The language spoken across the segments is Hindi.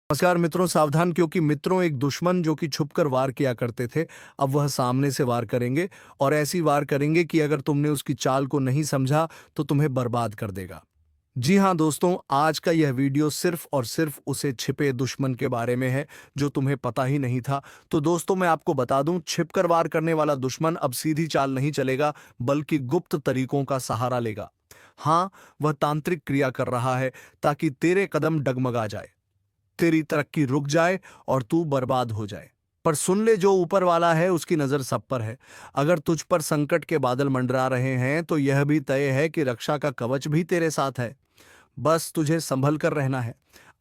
नमस्कार मित्रों, सावधान क्योंकि मित्रों एक दुश्मन जो कि छुपकर वार किया करते थे, अब वह सामने से वार करेंगे और ऐसी वार करेंगे कि अगर तुमने उसकी चाल को नहीं समझा तो तुम्हें बर्बाद कर देगा। जी हाँ दोस्तों, आज का यह वीडियो सिर्फ और सिर्फ उसे छिपे दुश्मन के बारे में है जो तुम्हें पता ही नहीं था। तो दोस्तों मैं आपको बता दूं, छिपकर वार करने वाला दुश्मन अब सीधी चाल नहीं चलेगा बल्कि गुप्त तरीकों का सहारा लेगा। हाँ, वह तांत्रिक क्रिया कर रहा है ताकि तेरे कदम डगमगा जाए, तेरी तरक्की रुक जाए और तू बर्बाद हो जाए। पर सुन ले, जो ऊपर वाला है उसकी नजर सब पर है। अगर तुझ पर संकट के बादल मंडरा रहे हैं तो यह भी तय है कि रक्षा का कवच भी तेरे साथ है। बस तुझे संभल कर रहना है।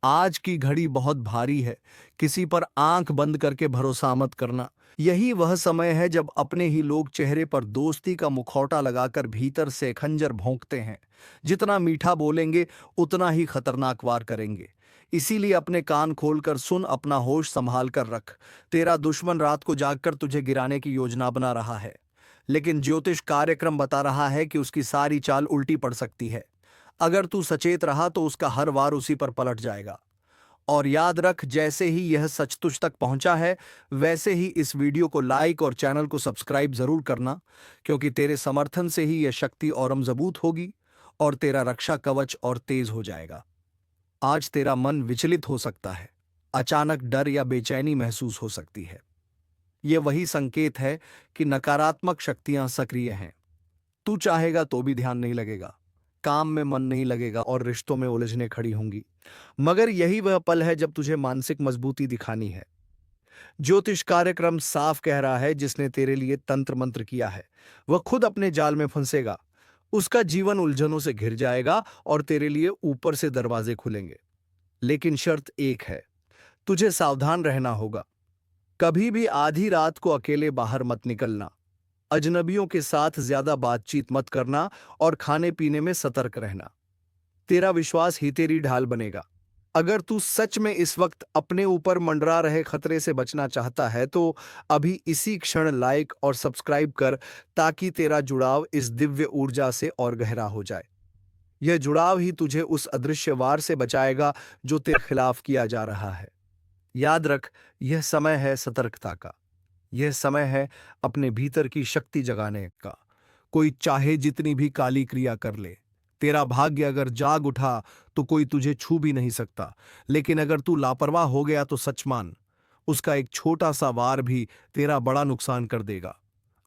आज की घड़ी बहुत भारी है। किसी पर आंख बंद करके भरोसा मत करना। यही वह समय है जब अपने ही लोग चेहरे पर दोस्ती का मुखौटा लगाकर भीतर से खंजर भोंकते हैं। जितना मीठा बोलेंगे उतना ही खतरनाक वार करेंगे। इसीलिए अपने कान खोलकर सुन, अपना होश संभाल कर रख। तेरा दुश्मन रात को जागकर तुझे गिराने की योजना बना रहा है, लेकिन ज्योतिष कार्यक्रम बता रहा है कि उसकी सारी चाल उल्टी पड़ सकती है। अगर तू सचेत रहा तो उसका हर वार उसी पर पलट जाएगा। और याद रख, जैसे ही यह सच तुझ तक पहुंचा है वैसे ही इस वीडियो को लाइक और चैनल को सब्सक्राइब जरूर करना, क्योंकि तेरे समर्थन से ही यह शक्ति और मजबूत होगी और तेरा रक्षा कवच और तेज हो जाएगा। आज तेरा मन विचलित हो सकता है, अचानक डर या बेचैनी महसूस हो सकती है। यह वही संकेत है कि नकारात्मक शक्तियां सक्रिय हैं। तू चाहेगा तो भी ध्यान नहीं लगेगा, काम में मन नहीं लगेगा और रिश्तों में उलझने खड़ी होंगी। मगर यही वह पल है जब तुझे मानसिक मजबूती दिखानी है। ज्योतिष कार्यक्रम साफ कह रहा है, जिसने तेरे लिए तंत्र मंत्र किया है वह खुद अपने जाल में फंसेगा। उसका जीवन उलझनों से घिर जाएगा और तेरे लिए ऊपर से दरवाजे खुलेंगे। लेकिन शर्त एक है, तुझे सावधान रहना होगा। कभी भी आधी रात को अकेले बाहर मत निकलना, अजनबियों के साथ ज्यादा बातचीत मत करना और खाने पीने में सतर्क रहना। तेरा विश्वास ही तेरी ढाल बनेगा। अगर तू सच में इस वक्त अपने ऊपर मंडरा रहे खतरे से बचना चाहता है तो अभी इसी क्षण लाइक और सब्सक्राइब कर, ताकि तेरा जुड़ाव इस दिव्य ऊर्जा से और गहरा हो जाए। यह जुड़ाव ही तुझे उस अदृश्य वार से बचाएगा जो तेरे खिलाफ किया जा रहा है। याद रख, यह समय है सतर्कता का। यह समय है अपने भीतर की शक्ति जगाने का। कोई चाहे जितनी भी काली क्रिया कर ले, तेरा भाग्य अगर जाग उठा तो कोई तुझे छू भी नहीं सकता। लेकिन अगर तू लापरवाह हो गया तो सच मान, उसका एक छोटा सा वार भी तेरा बड़ा नुकसान कर देगा।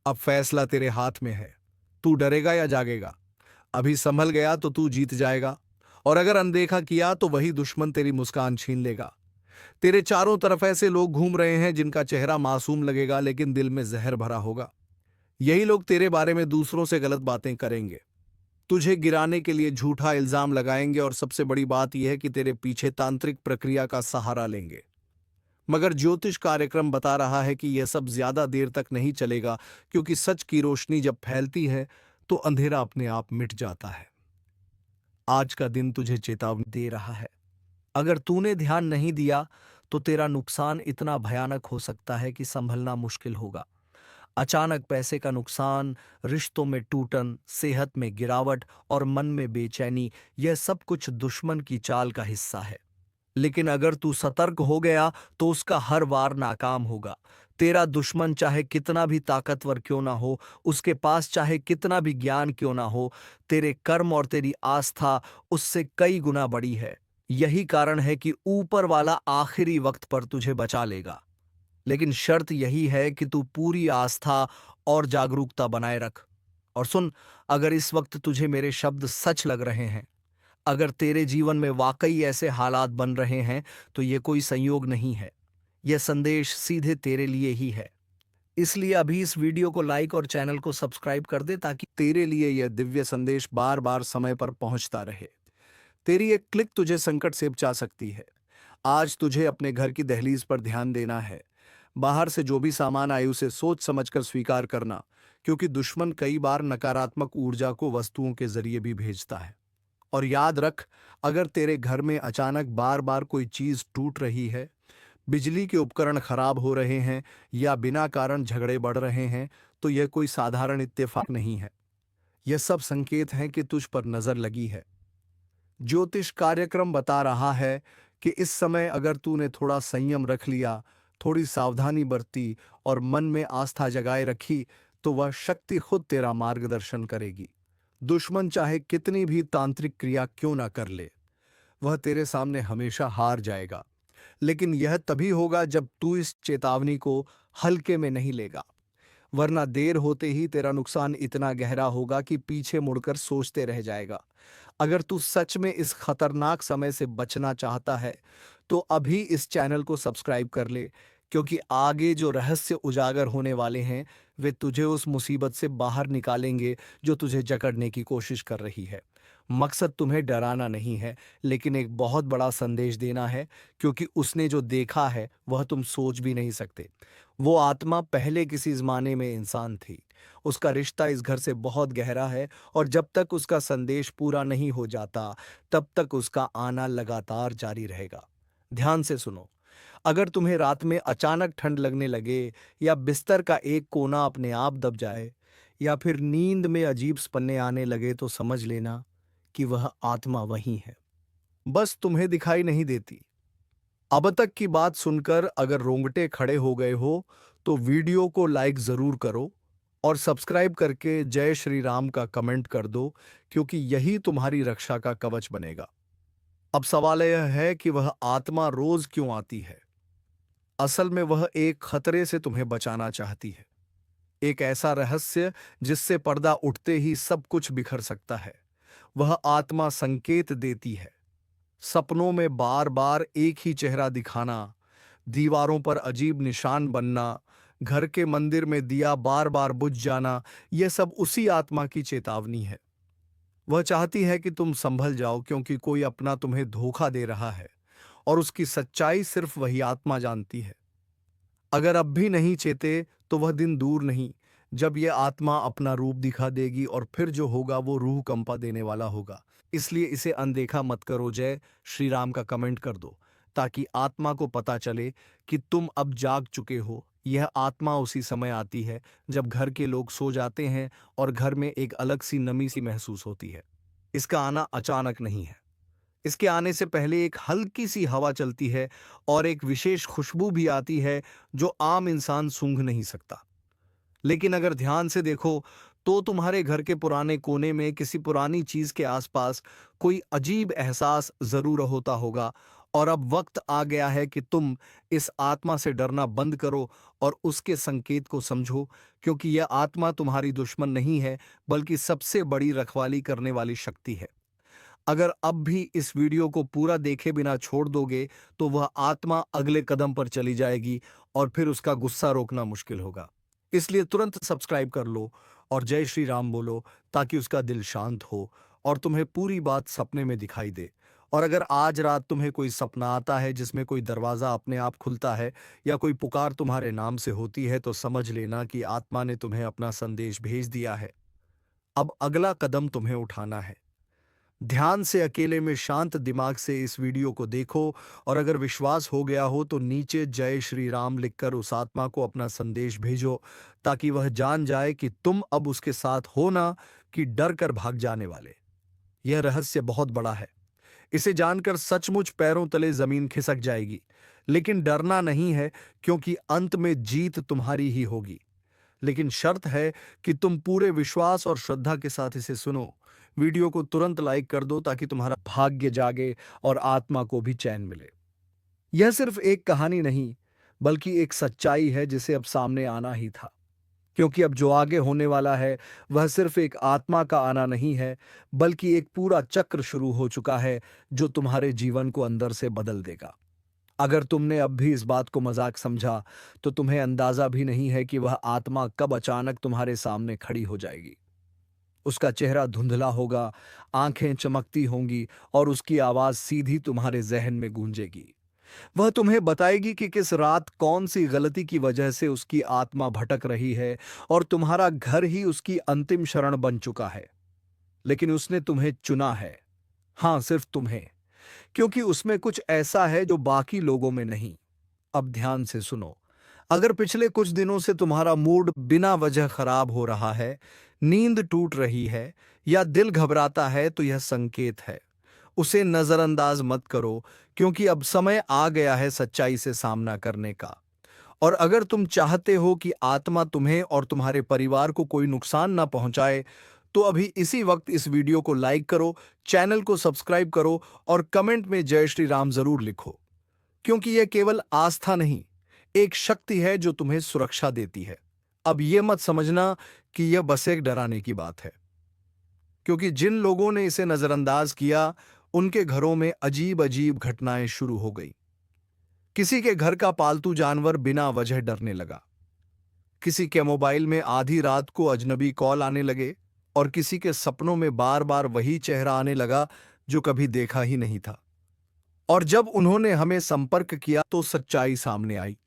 अब फैसला तेरे हाथ में है। तू डरेगा या जागेगा? अभी संभल गया तो तू जीत जाएगा, और अगर अनदेखा किया तो वही दुश्मन तेरी मुस्कान छीन लेगा। तेरे चारों तरफ ऐसे लोग घूम रहे हैं जिनका चेहरा मासूम लगेगा लेकिन दिल में जहर भरा होगा। यही लोग तेरे बारे में दूसरों से गलत बातें करेंगे, तुझे गिराने के लिए झूठा इल्जाम लगाएंगे और सबसे बड़ी बात यह है कि तेरे पीछे तांत्रिक प्रक्रिया का सहारा लेंगे। मगर ज्योतिष कार्यक्रम बता रहा है कि यह सब ज्यादा देर तक नहीं चलेगा, क्योंकि सच की रोशनी जब फैलती है तो अंधेरा अपने आप मिट जाता है। आज का दिन तुझे चेतावनी दे रहा है। अगर तूने ध्यान नहीं दिया तो तेरा नुकसान इतना भयानक हो सकता है कि संभलना मुश्किल होगा। अचानक पैसे का नुकसान, रिश्तों में टूटन, सेहत में गिरावट और मन में बेचैनी, यह सब कुछ दुश्मन की चाल का हिस्सा है। लेकिन अगर तू सतर्क हो गया तो उसका हर वार नाकाम होगा। तेरा दुश्मन चाहे कितना भी ताकतवर क्यों ना हो, उसके पास चाहे कितना भी ज्ञान क्यों ना हो, तेरे कर्म और तेरी आस्था उससे कई गुना बड़ी है। यही कारण है कि ऊपर वाला आखिरी वक्त पर तुझे बचा लेगा। लेकिन शर्त यही है कि तू पूरी आस्था और जागरूकता बनाए रख। और सुन, अगर इस वक्त तुझे मेरे शब्द सच लग रहे हैं, अगर तेरे जीवन में वाकई ऐसे हालात बन रहे हैं, तो ये कोई संयोग नहीं है। यह संदेश सीधे तेरे लिए ही है। इसलिए अभी इस वीडियो को लाइक और चैनल को सब्सक्राइब कर दे, ताकि तेरे लिए यह दिव्य संदेश बार बार समय पर पहुंचता रहे। तेरी एक क्लिक तुझे संकट से बचा सकती है। आज तुझे अपने घर की दहलीज पर ध्यान देना है। बाहर से जो भी सामान आए उसे सोच समझकर स्वीकार करना, क्योंकि दुश्मन कई बार नकारात्मक ऊर्जा को वस्तुओं के जरिए भी भेजता है। और याद रख, अगर तेरे घर में अचानक बार बार कोई चीज टूट रही है, बिजली के उपकरण खराब हो रहे हैं या बिना कारण झगड़े बढ़ रहे हैं, तो यह कोई साधारण इत्तेफाक नहीं है। यह सब संकेत हैं कि तुझ पर नजर लगी है। ज्योतिष कार्यक्रम बता रहा है कि इस समय अगर तूने थोड़ा संयम रख लिया, थोड़ी सावधानी बरती और मन में आस्था जगाए रखी, तो वह शक्ति खुद तेरा मार्गदर्शन करेगी। दुश्मन चाहे कितनी भी तांत्रिक क्रिया क्यों ना कर ले, वह तेरे सामने हमेशा हार जाएगा। लेकिन यह तभी होगा जब तू इस चेतावनी को हल्के में नहीं लेगा, वरना देर होते ही तेरा नुकसान इतना गहरा होगा कि पीछे मुड़कर सोचते रह जाएगा। अगर तू सच में इस खतरनाक समय से बचना चाहता है, तो अभी इस चैनल को सब्सक्राइब कर ले, क्योंकि आगे जो रहस्य उजागर होने वाले हैं, वे तुझे उस मुसीबत से बाहर निकालेंगे जो तुझे जकड़ने की कोशिश कर रही है। मकसद तुम्हें डराना नहीं है, लेकिन एक बहुत बड़ा संदेश देना है, क्योंकि उसने जो देखा है वह तुम सोच भी नहीं सकते। वो आत्मा पहले किसी ज़माने में इंसान थी। उसका रिश्ता इस घर से बहुत गहरा है, और जब तक उसका संदेश पूरा नहीं हो जाता, तब तक उसका आना लगातार जारी रहेगा। ध्यान से सुनो। अगर तुम्हें रात में अचानक ठंड लगने लगे, या बिस्तर का एक कोना अपने आप दब जाए, या फिर नींद में अजीब सपने आने लगे, तो समझ लेना कि वह आत्मा वही है, बस तुम्हें दिखाई नहीं देती। अब तक की बात सुनकर अगर रोंगटे खड़े हो गए हो, तो वीडियो को लाइक जरूर करो और सब्सक्राइब करके जय श्री राम का कमेंट कर दो, क्योंकि यही तुम्हारी रक्षा का कवच बनेगा। अब सवाल यह है कि वह आत्मा रोज क्यों आती है। असल में वह एक खतरे से तुम्हें बचाना चाहती है, एक ऐसा रहस्य जिससे पर्दा उठते ही सब कुछ बिखर सकता है। वह आत्मा संकेत देती है, सपनों में बार बार एक ही चेहरा दिखाना, दीवारों पर अजीब निशान बनना, घर के मंदिर में दिया बार बार बुझ जाना, यह सब उसी आत्मा की चेतावनी है। वह चाहती है कि तुम संभल जाओ, क्योंकि कोई अपना तुम्हें धोखा दे रहा है, और उसकी सच्चाई सिर्फ वही आत्मा जानती है। अगर अब भी नहीं चेते, तो वह दिन दूर नहीं जब यह आत्मा अपना रूप दिखा देगी, और फिर जो होगा वो रूह कंपा देने वाला होगा। इसलिए इसे अनदेखा मत करो। जय श्री राम का कमेंट कर दो, ताकि आत्मा को पता चले कि तुम अब जाग चुके हो। यह आत्मा उसी समय आती है जब घर के लोग सो जाते हैं और घर में एक अलग सी नमी सी महसूस होती है। इसका आना अचानक नहीं है। इसके आने से पहले एक हल्की सी हवा चलती है, और एक विशेष खुशबू भी आती है जो आम इंसान सूंघ नहीं सकता। लेकिन अगर ध्यान से देखो, तो तुम्हारे घर के पुराने कोने में किसी पुरानी चीज के आसपास कोई अजीब एहसास जरूर होता होगा। और अब वक्त आ गया है कि तुम इस आत्मा से डरना बंद करो और उसके संकेत को समझो, क्योंकि यह आत्मा तुम्हारी दुश्मन नहीं है, बल्कि सबसे बड़ी रखवाली करने वाली शक्ति है। अगर अब भी इस वीडियो को पूरा देखे बिना छोड़ दोगे, तो वह आत्मा अगले कदम पर चली जाएगी, और फिर उसका गुस्सा रोकना मुश्किल होगा। इसलिए तुरंत सब्सक्राइब कर लो और जय श्री राम बोलो, ताकि उसका दिल शांत हो और तुम्हें पूरी बात सपने में दिखाई दे। और अगर आज रात तुम्हें कोई सपना आता है जिसमें कोई दरवाजा अपने आप खुलता है, या कोई पुकार तुम्हारे नाम से होती है, तो समझ लेना कि आत्मा ने तुम्हें अपना संदेश भेज दिया है। अब अगला कदम तुम्हें उठाना है। ध्यान से अकेले में शांत दिमाग से इस वीडियो को देखो, और अगर विश्वास हो गया हो तो नीचे जय श्री राम लिखकर उस आत्मा को अपना संदेश भेजो, ताकि वह जान जाए कि तुम अब उसके साथ हो ना कि डर कर भाग जाने वाले। यह रहस्य बहुत बड़ा है। इसे जानकर सचमुच पैरों तले जमीन खिसक जाएगी। लेकिन डरना नहीं है, क्योंकि अंत में जीत तुम्हारी ही होगी। लेकिन शर्त है कि तुम पूरे विश्वास और श्रद्धा के साथ इसे सुनो। वीडियो को तुरंत लाइक कर दो, ताकि तुम्हारा भाग्य जागे और आत्मा को भी चैन मिले। यह सिर्फ एक कहानी नहीं, बल्कि एक सच्चाई है जिसे अब सामने आना ही था। क्योंकि अब जो आगे होने वाला है, वह सिर्फ एक आत्मा का आना नहीं है, बल्कि एक पूरा चक्र शुरू हो चुका है जो तुम्हारे जीवन को अंदर से बदल देगा। अगर तुमने अब भी इस बात को मजाक समझा, तो तुम्हें अंदाजा भी नहीं है कि वह आत्मा कब अचानक तुम्हारे सामने खड़ी हो जाएगी। उसका चेहरा धुंधला होगा, आंखें चमकती होंगी, और उसकी आवाज सीधी तुम्हारे जहन में गूंजेगी। वह तुम्हें बताएगी कि किस रात कौन सी गलती की वजह से उसकी आत्मा भटक रही है, और तुम्हारा घर ही उसकी अंतिम शरण बन चुका है। लेकिन उसने तुम्हें चुना है। हाँ, सिर्फ तुम्हें, क्योंकि उसमें कुछ ऐसा है जो बाकी लोगों में नहीं। अब ध्यान से सुनो। अगर पिछले कुछ दिनों से तुम्हारा मूड बिना वजह खराब हो रहा है, नींद टूट रही है, या दिल घबराता है, तो यह संकेत है। उसे नजरअंदाज मत करो, क्योंकि अब समय आ गया है सच्चाई से सामना करने का। और अगर तुम चाहते हो कि आत्मा तुम्हें और तुम्हारे परिवार को कोई नुकसान ना पहुंचाए, तो अभी इसी वक्त इस वीडियो को लाइक करो, चैनल को सब्सक्राइब करो और कमेंट में जय श्री राम जरूर लिखो। क्योंकि यह केवल आस्था नहीं, एक शक्ति है जो तुम्हें सुरक्षा देती है। अब यह मत समझना कि यह बस एक डराने की बात है, क्योंकि जिन लोगों ने इसे नजरअंदाज किया, उनके घरों में अजीब अजीब घटनाएं शुरू हो गई। किसी के घर का पालतू जानवर बिना वजह डरने लगा, किसी के मोबाइल में आधी रात को अजनबी कॉल आने लगे, और किसी के सपनों में बार बार वही चेहरा आने लगा जो कभी देखा ही नहीं था। और जब उन्होंने हमें संपर्क किया तो सच्चाई सामने आई।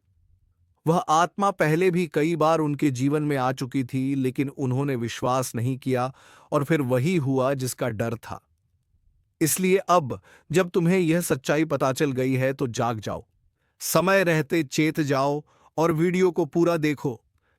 वह आत्मा पहले भी कई बार उनके जीवन में आ चुकी थी, लेकिन उन्होंने विश्वास नहीं किया, और फिर वही हुआ जिसका डर था। इसलिए अब जब तुम्हें यह सच्चाई पता चल गई है तो जाग जाओ, समय रहते चेत जाओ और वीडियो को पूरा देखो,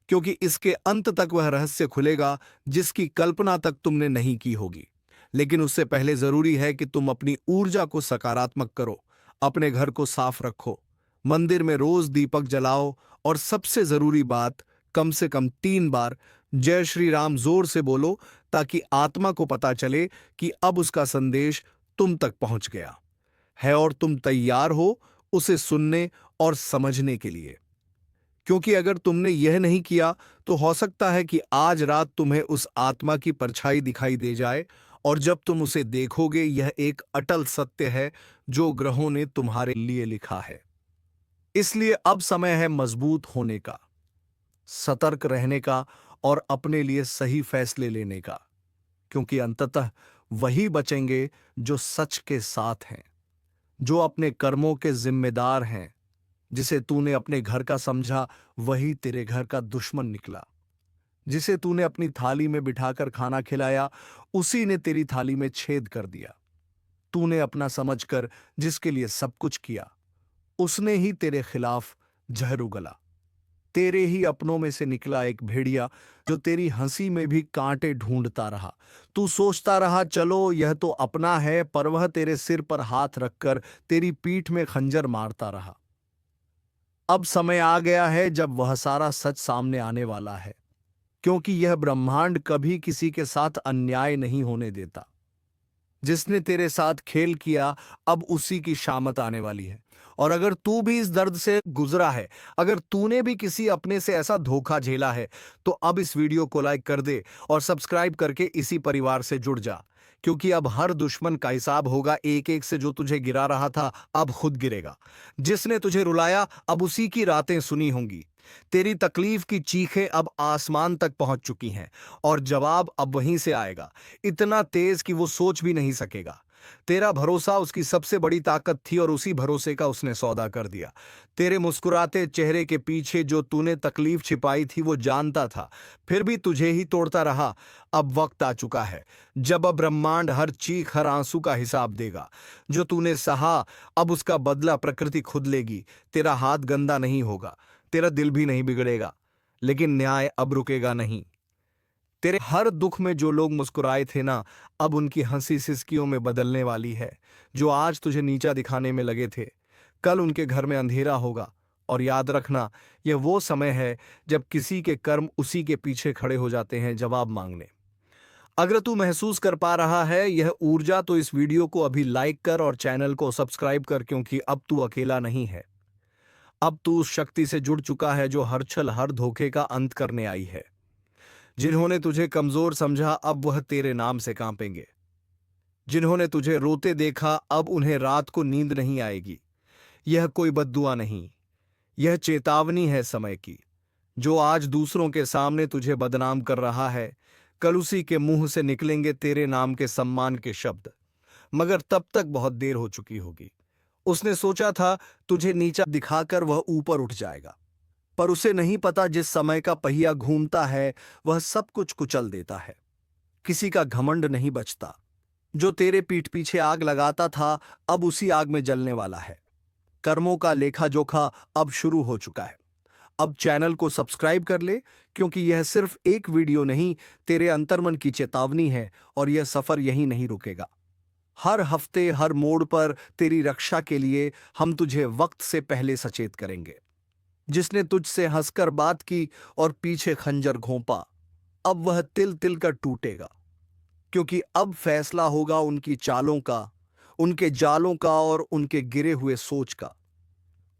क्योंकि इसके अंत तक वह रहस्य खुलेगा जिसकी कल्पना तक तुमने नहीं की होगी। लेकिन उससे पहले जरूरी है कि तुम अपनी ऊर्जा को सकारात्मक करो, अपने घर को साफ रखो, मंदिर में रोज दीपक जलाओ, और सबसे जरूरी बात, कम से कम 3 बार जय श्री राम जोर से बोलो, ताकि आत्मा को पता चले कि अब उसका संदेश तुम तक पहुंच गया है और तुम तैयार हो उसे सुनने और समझने के लिए। क्योंकि अगर तुमने यह नहीं किया तो हो सकता है कि आज रात तुम्हें उस आत्मा की परछाई दिखाई दे जाए, और जब तुम उसे देखोगे यह एक अटल सत्य है जो ग्रहों ने तुम्हारे लिए लिखा है। इसलिए अब समय है मजबूत होने का, सतर्क रहने का और अपने लिए सही फैसले लेने का, क्योंकि अंततः वही बचेंगे जो सच के साथ हैं, जो अपने कर्मों के जिम्मेदार हैं। जिसे तूने अपने घर का समझा वही तेरे घर का दुश्मन निकला। जिसे तूने अपनी थाली में बिठाकर खाना खिलाया उसी ने तेरी थाली में छेद कर दिया। तूने अपना समझकर जिसके लिए सब कुछ किया उसने ही तेरे खिलाफ जहर उगला। तेरे ही अपनों में से निकला एक भेड़िया जो तेरी हंसी में भी कांटे ढूंढता रहा। तू सोचता रहा चलो यह तो अपना है, पर वह तेरे सिर पर हाथ रखकर तेरी पीठ में खंजर मारता रहा। अब समय आ गया है जब वह सारा सच सामने आने वाला है, क्योंकि यह ब्रह्मांड कभी किसी के साथ अन्याय नहीं होने देता। जिसने तेरे साथ खेल किया अब उसी की शामत आने वाली है। और अगर तू भी इस दर्द से गुजरा है, अगर तूने भी किसी अपने से ऐसा धोखा झेला है, तो अब इस वीडियो को लाइक कर दे और सब्सक्राइब करके इसी परिवार से जुड़ जा, क्योंकि अब हर दुश्मन का हिसाब होगा। एक एक से जो तुझे गिरा रहा था अब खुद गिरेगा। जिसने तुझे रुलाया अब उसी की रातें सुनी होंगी। तेरी तकलीफ की चीखें अब आसमान तक पहुंच चुकी हैं, और जवाब अब वहीं से आएगा, इतना तेज कि वो सोच भी नहीं सकेगा। तेरा भरोसा उसकी सबसे बड़ी ताकत थी और उसी भरोसे का उसने सौदा कर दिया। तेरे मुस्कुराते चेहरे के पीछे जो तूने तकलीफ छिपाई थी वो जानता था, फिर भी तुझे ही तोड़ता रहा। अब वक्त आ चुका है जब अब ब्रह्मांड हर चीख हर आंसू का हिसाब देगा। जो तूने सहा अब उसका बदला प्रकृति खुद लेगी। तेरा हाथ गंदा नहीं होगा, तेरा दिल भी नहीं बिगड़ेगा, लेकिन न्याय अब रुकेगा नहीं। तेरे हर दुख में जो लोग मुस्कुराए थे ना, अब उनकी हंसी सिसकियों में बदलने वाली है। जो आज तुझे नीचा दिखाने में लगे थे, कल उनके घर में अंधेरा होगा। और याद रखना, यह वो समय है जब किसी के कर्म उसी के पीछे खड़े हो जाते हैं जवाब मांगने। अगर तू महसूस कर पा रहा है यह ऊर्जा, तो इस वीडियो को अभी लाइक कर और चैनल को सब्सक्राइब कर, क्योंकि अब तू अकेला नहीं है। अब तू उस शक्ति से जुड़ चुका है जो हर छल हर धोखे का अंत करने आई है। जिन्होंने तुझे कमजोर समझा अब वह तेरे नाम से कांपेंगे। जिन्होंने तुझे रोते देखा अब उन्हें रात को नींद नहीं आएगी। यह कोई बद्दुआ नहीं, यह चेतावनी है समय की। जो आज दूसरों के सामने तुझे बदनाम कर रहा है, कल उसी के मुंह से निकलेंगे तेरे नाम के सम्मान के शब्द। मगर तब तक बहुत देर हो चुकी होगी। उसने सोचा था तुझे नीचा दिखाकर वह ऊपर उठ जाएगा, पर उसे नहीं पता जिस समय का पहिया घूमता है वह सब कुछ कुचल देता है। किसी का घमंड नहीं बचता। जो तेरे पीठ पीछे आग लगाता था अब उसी आग में जलने वाला है। कर्मों का लेखा जोखा अब शुरू हो चुका है। अब चैनल को सब्सक्राइब कर ले, क्योंकि यह सिर्फ एक वीडियो नहीं, तेरे अंतर्मन की चेतावनी है, और यह सफर यहीं नहीं रुकेगा। हर हफ्ते हर मोड़ पर तेरी रक्षा के लिए हम तुझे वक्त से पहले सचेत करेंगे। जिसने तुझसे हंसकर बात की और पीछे खंजर घोंपा, अब वह तिल तिल कर टूटेगा, क्योंकि अब फैसला होगा उनकी चालों का, उनके जालों का और उनके गिरे हुए सोच का।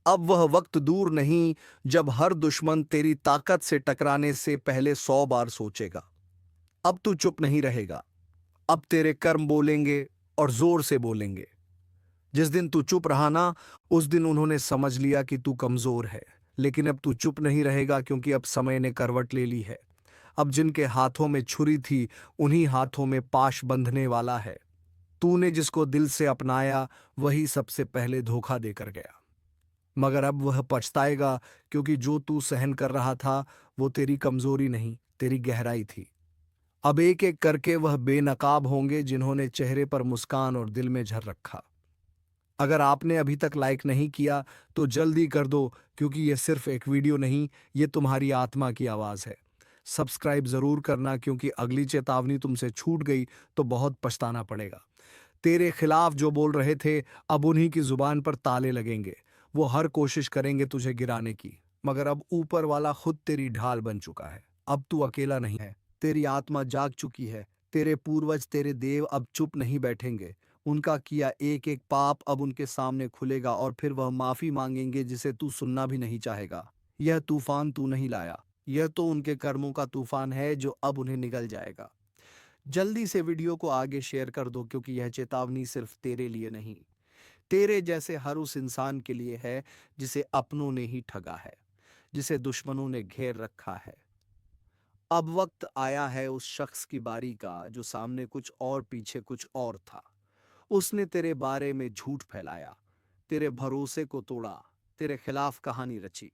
अब वह वक्त दूर नहीं जब हर दुश्मन तेरी ताकत से टकराने से पहले 100 बार सोचेगा। अब तू चुप नहीं रहेगा, अब तेरे कर्म बोलेंगे और जोर से बोलेंगे। जिस दिन तू चुप रहा ना, उस दिन उन्होंने समझ लिया कि तू कमजोर है। लेकिन अब तू चुप नहीं रहेगा, क्योंकि अब समय ने करवट ले ली है। अब जिनके हाथों में छुरी थी, उन्हीं हाथों में पाश बंधने वाला है। तूने जिसको दिल से अपनाया, वही सबसे पहले धोखा देकर गया। मगर अब वह पछताएगा, क्योंकि जो तू सहन कर रहा था वो तेरी कमजोरी नहीं, तेरी गहराई थी। अब एक एक करके वह बेनकाब होंगे जिन्होंने चेहरे पर मुस्कान और दिल में झर रखा। अगर आपने अभी तक लाइक नहीं किया तो जल्दी कर दो, क्योंकि यह सिर्फ एक वीडियो नहीं, ये तुम्हारी आत्मा की आवाज है। सब्सक्राइब जरूर करना, क्योंकि अगली चेतावनी तुमसे छूट गई तो बहुत पछताना पड़ेगा। तेरे खिलाफ जो बोल रहे थे, अब उन्हीं की जुबान पर ताले लगेंगे। वो हर कोशिश करेंगे तुझे गिराने की, मगर अब ऊपर वाला खुद तेरी ढाल बन चुका है। अब तू अकेला नहीं है, तेरी आत्मा जाग चुकी है। तेरे पूर्वज, तेरे देव अब चुप नहीं बैठेंगे। उनका किया एक एक पाप अब उनके सामने खुलेगा, और फिर वह माफी मांगेंगे जिसे तू सुनना भी नहीं चाहेगा। यह तूफान तू नहीं लाया, यह तो उनके कर्मों का तूफान है जो अब उन्हें निगल जाएगा। जल्दी से वीडियो को आगे शेयर कर दो, क्योंकि यह चेतावनी सिर्फ तेरे लिए नहीं, तेरे जैसे हर उस इंसान के लिए है जिसे अपनों ने ही ठगा है, जिसे दुश्मनों ने घेर रखा है। अब वक्त आया है उस शख्स की बारी का जो सामने कुछ और पीछे कुछ और था। उसने तेरे बारे में झूठ फैलाया, तेरे भरोसे को तोड़ा, तेरे खिलाफ कहानी रची।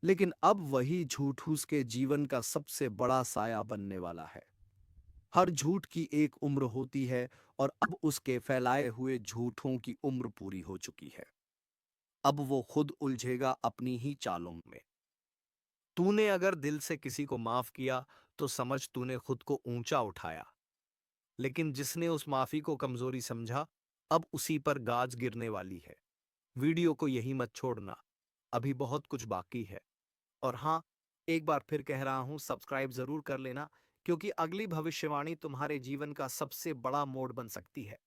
लेकिन अब वही झूठ उसके जीवन का सबसे बड़ा साया बनने वाला है। हर झूठ की एक उम्र होती है, और अब उसके फैलाए हुए झूठों की उम्र पूरी हो चुकी है। अब वो खुद उलझेगा अपनी ही चालों में। तूने अगर दिल से किसी को माफ किया तो समझ तूने खुद को ऊंचा उठाया। लेकिन जिसने उस माफी को कमजोरी समझा, अब उसी पर गाज गिरने वाली है। वीडियो को यही मत छोड़ना, अभी बहुत कुछ बाकी है। और हाँ, एक बार फिर कह रहा हूं, सब्सक्राइब जरूर कर लेना, क्योंकि अगली भविष्यवाणी तुम्हारे जीवन का सबसे बड़ा मोड़ बन सकती है।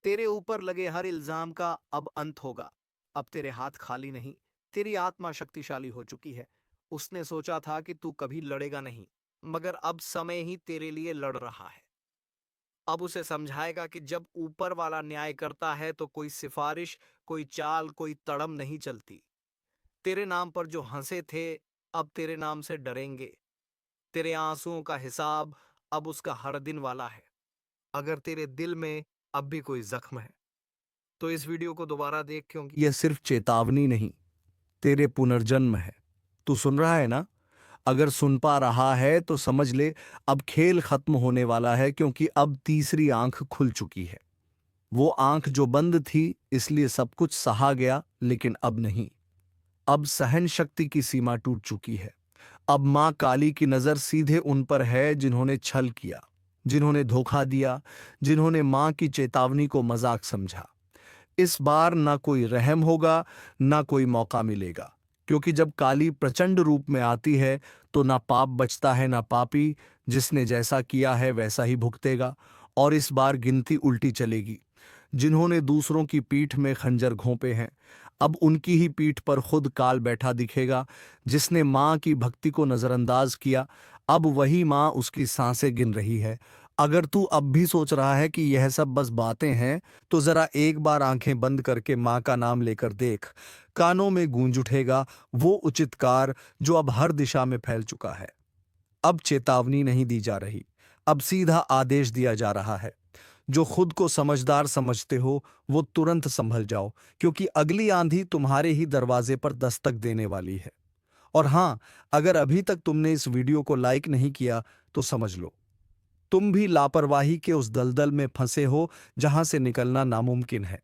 तेरे ऊपर लगे हर इल्जाम का अब अंत होगा। अब तेरे हाथ खाली नहीं, तेरी आत्मा शक्तिशाली हो चुकी है। उसने सोचा था कि तू कभी लड़ेगा नहीं, मगर अब समय ही तेरे लिए लड़ रहा है। अब उसे समझाएगा कि जब ऊपर वाला न्याय करता है तो कोई सिफारिश, कोई चाल, कोई तड़म नहीं चलती। तेरे नाम पर जो हंसे थे, अब तेरे नाम से डरेंगे। तेरे आंसुओं का हिसाब अब उसका हर दिन वाला है। अगर तेरे दिल में अब भी कोई जख्म है तो इस वीडियो को दोबारा देख, क्योंकि यह सिर्फ चेतावनी नहीं, तेरे पुनर्जन्म है। तू सुन रहा है ना? अगर सुन पा रहा है तो समझ ले, अब खेल खत्म होने वाला है, क्योंकि अब तीसरी आंख खुल चुकी है। वो आंख जो बंद थी, इसलिए सब कुछ सहा गया, लेकिन अब नहीं। अब सहन शक्ति की सीमा टूट चुकी है। अब मां काली की नजर सीधे उन पर है जिन्होंने छल किया, जिन्होंने धोखा दिया, जिन्होंने मां की चेतावनी को मजाक समझा। इस बार ना कोई रहम होगा, ना कोई मौका मिलेगा, क्योंकि जब काली प्रचंड रूप में आती है तो ना पाप बचता है ना पापी। जिसने जैसा किया है वैसा ही भुगतेगा। और इस बार गिनती उल्टी चलेगी। जिन्होंने दूसरों की पीठ में खंजर घोंपे हैं, अब उनकी ही पीठ पर खुद काल बैठा दिखेगा। जिसने मां की भक्ति को नजरअंदाज किया, अब वही मां उसकी सांसें गिन रही है। अगर तू अब भी सोच रहा है कि यह सब बस बातें हैं, तो जरा एक बार आंखें बंद करके मां का नाम लेकर देख। कानों में गूंज उठेगा वो उचित कार जो अब हर दिशा में फैल चुका है। अब चेतावनी नहीं दी जा रही, अब सीधा आदेश दिया जा रहा है। जो खुद को समझदार समझते हो, वो तुरंत संभल जाओ, क्योंकि अगली आंधी तुम्हारे ही दरवाजे पर दस्तक देने वाली है। और हां, अगर अभी तक तुमने इस वीडियो को लाइक नहीं किया तो समझ लो, तुम भी लापरवाही के उस दलदल में फंसे हो जहां से निकलना नामुमकिन है।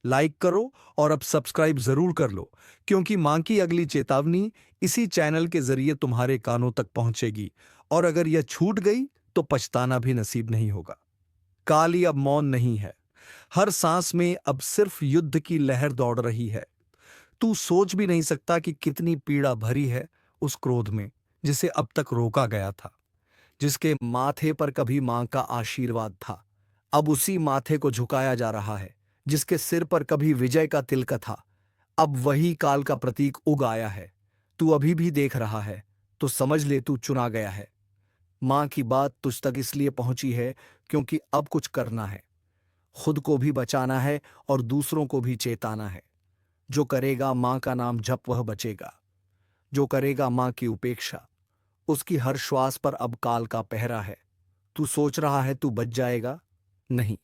लाइक करो और अब सब्सक्राइब जरूर कर लो, क्योंकि मां की अगली चेतावनी इसी चैनल के जरिए तुम्हारे कानों तक पहुंचेगी। और अगर यह छूट गई तो पछताना भी नसीब नहीं होगा। काली अब मौन नहीं है, हर सांस में अब सिर्फ युद्ध की लहर दौड़ रही है। तू सोच भी नहीं सकता कि कितनी पीड़ा भरी है उस क्रोध में जिसे अब तक रोका गया था। जिसके माथे पर कभी मां का आशीर्वाद था, अब उसी माथे को झुकाया जा रहा है। जिसके सिर पर कभी विजय का तिलक था, अब वही काल का प्रतीक उग आया है। तू अभी भी देख रहा है तो समझ ले तू चुना गया है। मां की बात तुझ तक इसलिए पहुंची है क्योंकि अब कुछ करना है। खुद को भी बचाना है और दूसरों को भी चेताना है। जो करेगा मां का नाम जप वह बचेगा। जो करेगा मां की उपेक्षा, उसकी हर श्वास पर अब काल का पहरा है। तू सोच रहा है तू बच जाएगा? नहीं।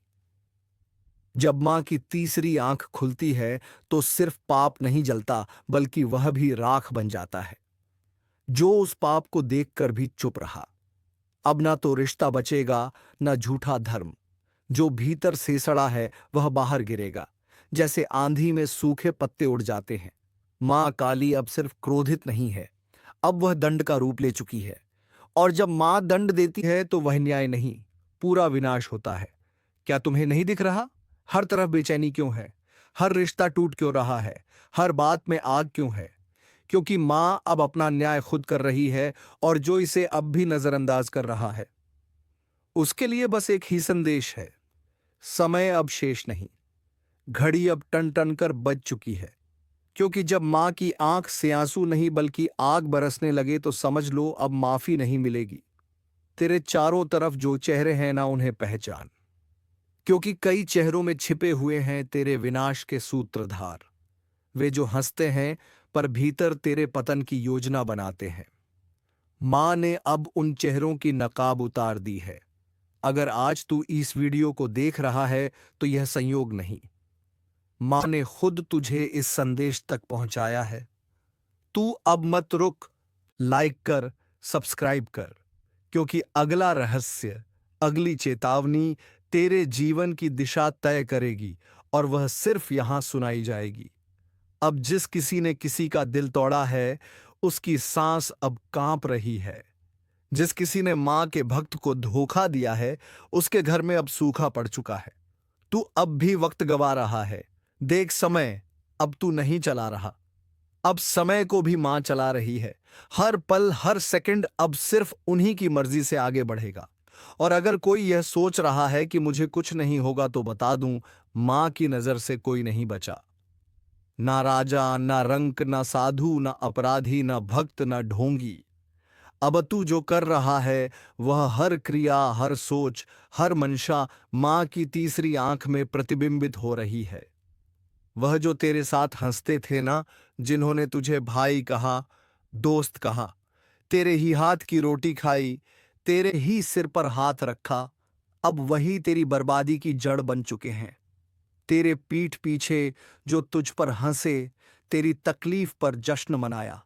जब मां की तीसरी आंख खुलती है तो सिर्फ पाप नहीं जलता बल्कि वह भी राख बन जाता है। जो उस पाप को देखकर भी चुप रहा, अब ना तो रिश्ता बचेगा ना झूठा धर्म। जो भीतर से सड़ा है वह बाहर गिरेगा, जैसे आंधी में सूखे पत्ते उड़ जाते हैं। मां काली अब सिर्फ क्रोधित नहीं है, अब वह दंड का रूप ले चुकी है। और जब मां दंड देती है तो वह न्याय नहीं, पूरा विनाश होता है। क्या तुम्हें नहीं दिख रहा? हर तरफ बेचैनी क्यों है? हर रिश्ता टूट क्यों रहा है? हर बात में आग क्यों है? क्योंकि मां अब अपना न्याय खुद कर रही है, और जो इसे अब भी नजरअंदाज कर रहा है उसके लिए बस एक ही संदेश है। समय अब शेष नहीं, घड़ी अब टन टन कर बज चुकी है। क्योंकि जब मां की आंख से आंसू नहीं बल्कि आग बरसने लगे तो समझ लो अब माफी नहीं मिलेगी। तेरे चारों तरफ जो चेहरे हैं ना, उन्हें पहचान, क्योंकि कई चेहरों में छिपे हुए हैं तेरे विनाश के सूत्रधार। वे जो हंसते हैं पर भीतर तेरे पतन की योजना बनाते हैं। मां ने अब उन चेहरों की नकाब उतार दी है। अगर आज तू इस वीडियो को देख रहा है तो यह संयोग नहीं, मां ने खुद तुझे इस संदेश तक पहुंचाया है। तू अब मत रुक, लाइक कर, सब्सक्राइब कर, क्योंकि अगला रहस्य, अगली चेतावनी तेरे जीवन की दिशा तय करेगी, और वह सिर्फ यहां सुनाई जाएगी। अब जिस किसी ने किसी का दिल तोड़ा है उसकी सांस अब कांप रही है। जिस किसी ने मां के भक्त को धोखा दिया है उसके घर में अब सूखा पड़ चुका है। तू अब भी वक्त गवा रहा है। देख, समय अब तू नहीं चला रहा, अब समय को भी मां चला रही है। हर पल हर सेकंड अब सिर्फ उन्हीं की मर्जी से आगे बढ़ेगा। और अगर कोई यह सोच रहा है कि मुझे कुछ नहीं होगा तो बता दूं, मां की नजर से कोई नहीं बचा। ना राजा, ना रंक, ना साधु, ना अपराधी, ना भक्त, ना ढोंगी। अब तू जो कर रहा है वह हर क्रिया, हर सोच, हर मंशा मां की तीसरी आंख में प्रतिबिंबित हो रही है। वह जो तेरे साथ हंसते थे ना, जिन्होंने तुझे भाई कहा, दोस्त कहा, तेरे ही हाथ की रोटी खाई, तेरे ही सिर पर हाथ रखा, अब वही तेरी बर्बादी की जड़ बन चुके हैं। तेरे पीठ पीछे जो तुझ पर हंसे, तेरी तकलीफ पर जश्न मनाया,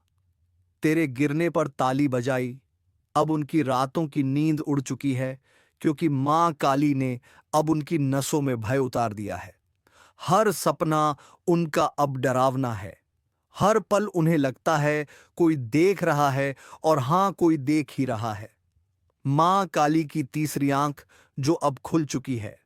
तेरे गिरने पर ताली बजाई, अब उनकी रातों की नींद उड़ चुकी है, क्योंकि मां काली ने अब उनकी नसों में भय उतार दिया है। हर सपना उनका अब डरावना है। हर पल उन्हें लगता है कोई देख रहा है, और हां, कोई देख ही रहा है। मां काली की तीसरी आंख जो अब खुल चुकी है,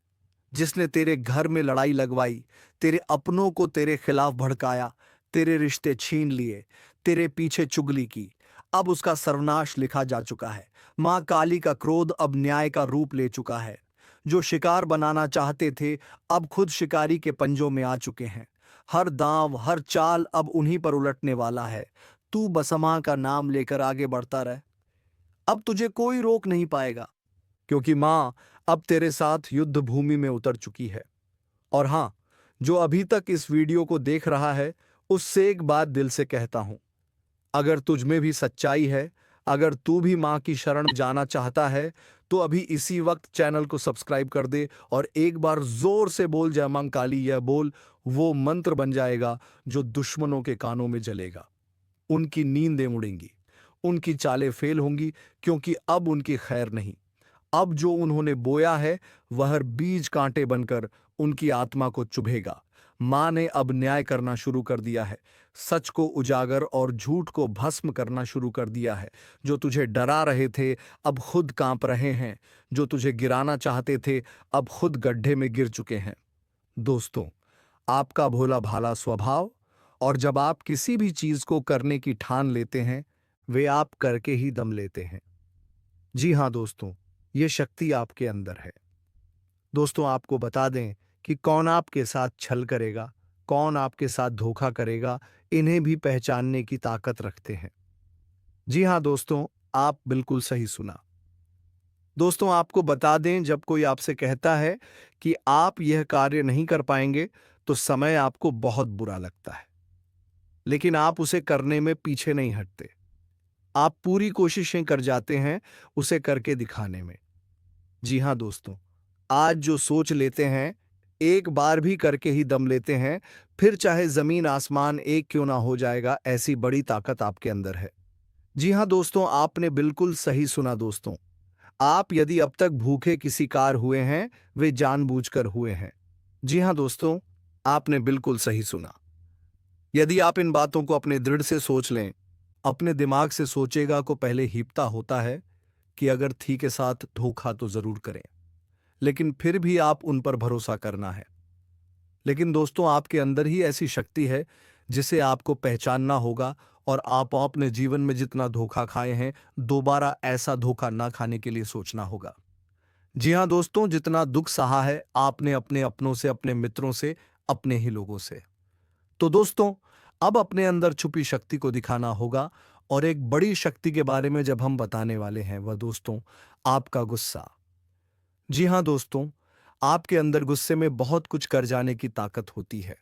जिसने तेरे घर में लड़ाई लगवाई, तेरे अपनों को तेरे खिलाफ भड़काया, तेरे रिश्ते छीन लिए, तेरे पीछे चुगली की, अब उसका सर्वनाश लिखा जा चुका है। मां काली का क्रोध अब न्याय का रूप ले चुका है। जो शिकार बनाना चाहते थे अब खुद शिकारी के पंजों में आ चुके हैं। हर दांव, हर चाल अब उन्हीं पर उलटने वाला है। तू बस मां का नाम लेकर आगे बढ़ता रह, अब तुझे कोई रोक नहीं पाएगा, क्योंकि मां अब तेरे साथ युद्ध भूमि में उतर चुकी है। और हां, जो अभी तक इस वीडियो को देख रहा है उससे एक बात दिल से कहता हूं, अगर तुझ में भी सच्चाई है, अगर तू भी मां की शरण जाना चाहता है तो अभी इसी वक्त चैनल को सब्सक्राइब कर दे, और एक बार जोर से बोल जय मां काली। यह बोल वो मंत्र बन जाएगा जो दुश्मनों के कानों में जलेगा। उनकी नींदें उड़ेंगी, उनकी चालें फेल होंगी, क्योंकि अब उनकी खैर नहीं। अब जो उन्होंने बोया है वह बीज कांटे बनकर उनकी आत्मा को चुभेगा। मां ने अब न्याय करना शुरू कर दिया है, सच को उजागर और झूठ को भस्म करना शुरू कर दिया है। जो तुझे डरा रहे थे अब खुद कांप रहे हैं, जो तुझे गिराना चाहते थे अब खुद गड्ढे में गिर चुके हैं। दोस्तों, आपका भोला भाला स्वभाव और जब आप किसी भी चीज को करने की ठान लेते हैं, वे आप करके ही दम लेते हैं। जी हाँ दोस्तों, ये शक्ति आपके अंदर है। दोस्तों, आपको बता दें कि कौन आपके साथ छल करेगा, कौन आपके साथ धोखा करेगा, इन्हें भी पहचानने की ताकत रखते हैं। जी हाँ दोस्तों, आप बिल्कुल सही सुना। दोस्तों, आपको बता दें, जब कोई आपसे कहता है कि आप यह कार्य नहीं कर पाएंगे, तो समय आपको बहुत बुरा लगता है। लेकिन आप उसे करने में पीछे नहीं हटते। आप पूरी कोशिशें कर जाते हैं उसे करके दिखाने में। जी हाँ दोस्तों, आज जो सोच लेते हैं, एक बार भी करके ही दम लेते हैं, फिर चाहे जमीन आसमान एक क्यों ना हो जाएगा, ऐसी बड़ी ताकत आपके अंदर है। जी हाँ दोस्तों, आपने बिल्कुल सही सुना दोस्तों। आप यदि अब तक भूखे किसी कार हुए हैं, वे जानबूझकर हुए हैं। जी हाँ दोस्तों, आपने बिल्कुल सही सुना। यदि आप इन बातों को अपने दृढ़ से सोच लें, अपने दिमाग से सोचेगा को पहले हीपता होता है कि अगर थी के साथ धोखा तो जरूर करें, लेकिन फिर भी आप उन पर भरोसा करना है। लेकिन दोस्तों, आपके अंदर ही ऐसी शक्ति है जिसे आपको पहचानना होगा और आप अपने जीवन में जितना धोखा खाए हैं, दोबारा ऐसा धोखा ना खाने के लिए सोचना होगा। जी हाँ दोस्तों, जितना दुख सहा है आपने अपने अपनों से, अपने मित्रों से, अपने ही लोगों से, तो दोस्तों, अब अपने अंदर छुपी शक्ति को दिखाना होगा। और एक बड़ी शक्ति के बारे में जब हम बताने वाले हैं, वह दोस्तों आपका गुस्सा। जी हाँ दोस्तों, आपके अंदर गुस्से में बहुत कुछ कर जाने की ताकत होती है।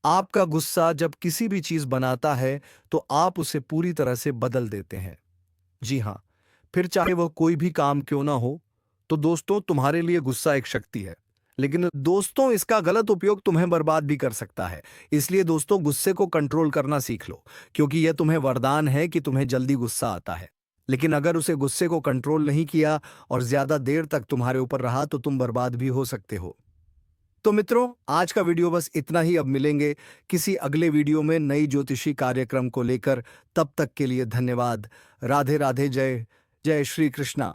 आपका गुस्सा जब किसी भी चीज बनाता है, तो आप उसे पूरी तरह से बदल देते हैं। जी हाँ, फिर चाहे वह कोई भी काम क्यों ना हो। तो दोस्तों, तुम्हारे लिए गुस्सा एक शक्ति है, लेकिन दोस्तों इसका गलत उपयोग तुम्हें बर्बाद भी कर सकता है। इसलिए दोस्तों, गुस्से को कंट्रोल करना सीख लो, क्योंकि यह तुम्हें वरदान है कि तुम्हें जल्दी गुस्सा आता है। लेकिन अगर उसे गुस्से को कंट्रोल नहीं किया और ज्यादा देर तक तुम्हारे ऊपर रहा, तो तुम बर्बाद भी हो सकते हो। तो मित्रों, आज का वीडियो बस इतना ही। अब मिलेंगे किसी अगले वीडियो में नई ज्योतिषी कार्यक्रम को लेकर। तब तक के लिए धन्यवाद। राधे राधे। जय जय श्री कृष्णा।